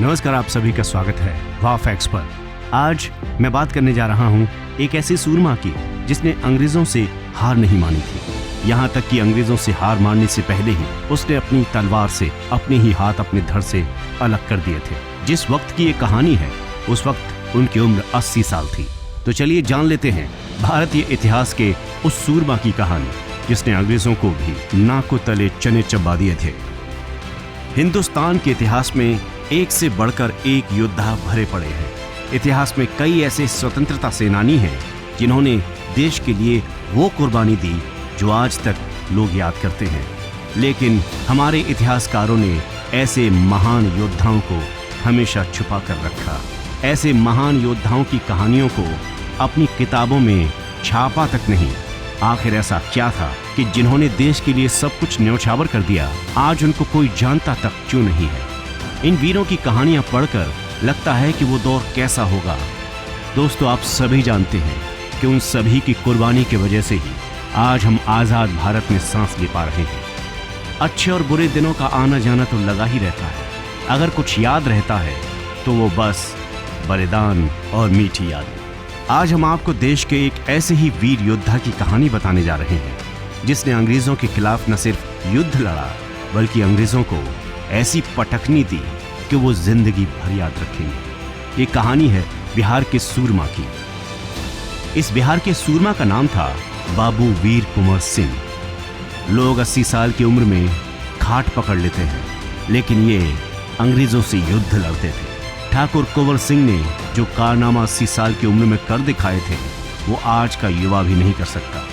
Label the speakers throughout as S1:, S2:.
S1: नमस्कार, आप सभी का स्वागत है वाह फैक्ट्स पर। आज मैं बात करने जा रहा हूँ एक ऐसी सूरमा की जिसने अंग्रेजों से हार नहीं मानी थी। यहाँ तक कि अंग्रेजों से हार मानने से पहले ही उसने अपनी तलवार से अपने ही हाथ अपने धड़ से अलग कर दिए थे। जिस वक्त की ये कहानी है उस वक्त उनकी उम्र 80 साल थी। तो चलिए जान लेते हैं भारतीय इतिहास के उस सूरमा की कहानी जिसने अंग्रेजों को भी नाकों तले चने चबा दिए थे। हिंदुस्तान के इतिहास में एक से बढ़कर एक योद्धा भरे पड़े हैं। इतिहास में कई ऐसे स्वतंत्रता सेनानी हैं जिन्होंने देश के लिए वो कुर्बानी दी जो आज तक लोग याद करते हैं। लेकिन हमारे इतिहासकारों ने ऐसे महान योद्धाओं को हमेशा छुपा कर रखा। ऐसे महान योद्धाओं की कहानियों को अपनी किताबों में छापा तक नहीं। आखिर ऐसा क्या था कि जिन्होंने देश के लिए सब कुछ न्यौछावर कर दिया, आज उनको कोई जानता तक क्यों नहीं है। इन वीरों की कहानियां पढ़कर लगता है कि वो दौर कैसा होगा। दोस्तों, आप सभी जानते हैं कि उन सभी की कुर्बानी की वजह से ही आज हम आजाद भारत में सांस ले पा रहे हैं। अच्छे और बुरे दिनों का आना जाना तो लगा ही रहता है। अगर कुछ याद रहता है तो वो बस बलिदान और मीठी यादें। आज हम आपको देश के एक ऐसे ही वीर योद्धा की कहानी बताने जा रहे हैं जिसने अंग्रेजों के खिलाफ न सिर्फ युद्ध लड़ा बल्कि अंग्रेजों को ऐसी पटखनी दी कि वो जिंदगी भर याद रखेंगे। ये कहानी है बिहार के सूरमा की। इस बिहार के सूरमा का नाम था बाबू वीर कुंवर सिंह। लोग 80 साल की उम्र में खाट पकड़ लेते हैं, लेकिन ये अंग्रेजों से युद्ध लड़ते थे। ठाकुर कुंवर सिंह ने जो कारनामा 80 साल की उम्र में कर दिखाए थे वो आज का युवा भी नहीं कर सकता।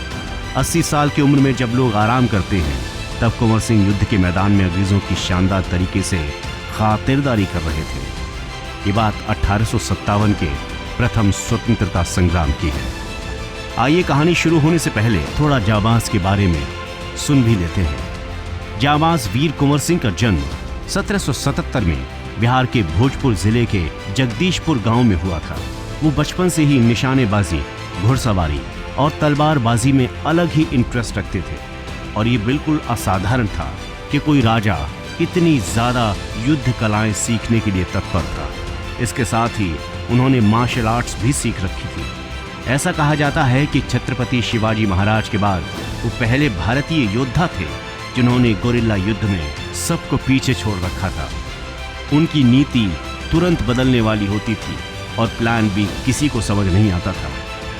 S1: 80 साल की उम्र में जब लोग आराम करते हैं तब कुंवर सिंह युद्ध के मैदान में अंग्रेजों की शानदार तरीके से खातिरदारी कर रहे थे। ये बात 1857 के प्रथम स्वतंत्रता संग्राम की है। आइए कहानी शुरू होने से पहले थोड़ा जाबाज के बारे में सुन भी लेते हैं। जाबाज वीर कुंवर सिंह का जन्म 1777 में बिहार के भोजपुर जिले के जगदीशपुर गांव में हुआ था। वो बचपन से ही निशानेबाजी, घुड़सवारी और तलवारबाजी में अलग ही इंटरेस्ट रखते थे और ये बिल्कुल असाधारण था कि कोई राजा इतनी ज्यादा युद्ध कलाएं सीखने के लिए तत्पर था। इसके साथ ही उन्होंने मार्शल आर्ट्स भी सीख रखी थी। ऐसा कहा जाता है कि छत्रपति शिवाजी महाराज के बाद वो पहले भारतीय योद्धा थे जिन्होंने गोरिल्ला युद्ध में सबको पीछे छोड़ रखा था। उनकी नीति तुरंत बदलने वाली होती थी और प्लान भी किसी को समझ नहीं आता था,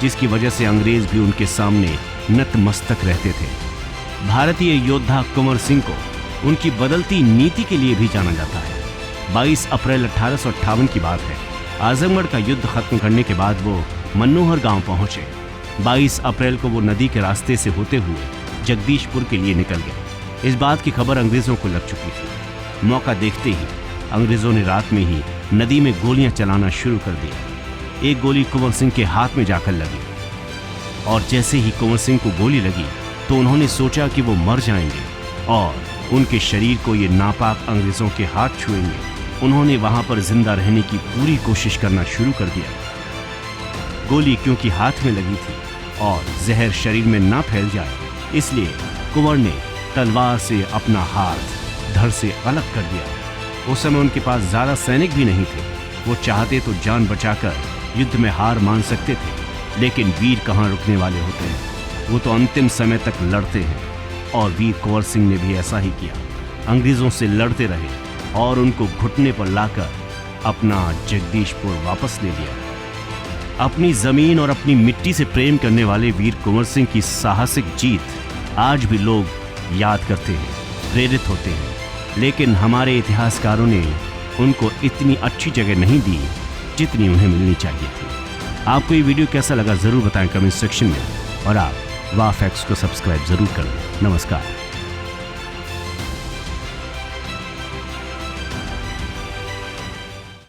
S1: जिसकी वजह से अंग्रेज भी उनके सामने नतमस्तक रहते थे। भारतीय योद्धा कुंवर सिंह को उनकी बदलती नीति के लिए भी जाना जाता है। 22 अप्रैल 1858 की बात है। आजमगढ़ का युद्ध खत्म करने के बाद वो मनोहर गांव पहुंचे। 22 अप्रैल को वो नदी के रास्ते से होते हुए जगदीशपुर के लिए निकल गए। इस बात की खबर अंग्रेजों को लग चुकी थी। मौका देखते ही अंग्रेजों ने रात में ही नदी में गोलियां चलाना शुरू कर दिया। एक गोली कुंवर सिंह के हाथ में जाकर लगी और जैसे ही कुंवर सिंह को गोली लगी तो उन्होंने सोचा कि वो मर जाएंगे और उनके शरीर को ये नापाक अंग्रेजों के हाथ छुएंगे। उन्होंने वहां पर जिंदा रहने की पूरी कोशिश करना शुरू कर दिया। गोली क्योंकि हाथ में लगी थी और जहर शरीर में ना फैल जाए, इसलिए कुंवर ने तलवार से अपना हाथ धड़ से अलग कर दिया। उस समय उनके पास ज्यादा सैनिक भी नहीं थे। वो चाहते तो जान बचाकर युद्ध में हार मान सकते थे, लेकिन वीर कहाँ रुकने वाले होते हैं। वो तो अंतिम समय तक लड़ते हैं और वीर कुंवर सिंह ने भी ऐसा ही किया। अंग्रेजों से लड़ते रहे और उनको घुटने पर लाकर अपना जगदीशपुर वापस ले लिया। अपनी जमीन और अपनी मिट्टी से प्रेम करने वाले वीर कुंवर सिंह की साहसिक जीत आज भी लोग याद करते हैं, प्रेरित होते हैं। लेकिन हमारे इतिहासकारों ने उनको इतनी अच्छी जगह नहीं दी जितनी उन्हें मिलनी चाहिए थी। आपको ये वीडियो कैसा लगा जरूर बताएं कमेंट सेक्शन में और आप वाह फैक्ट्स को सब्सक्राइब जरूर कर लें। नमस्कार।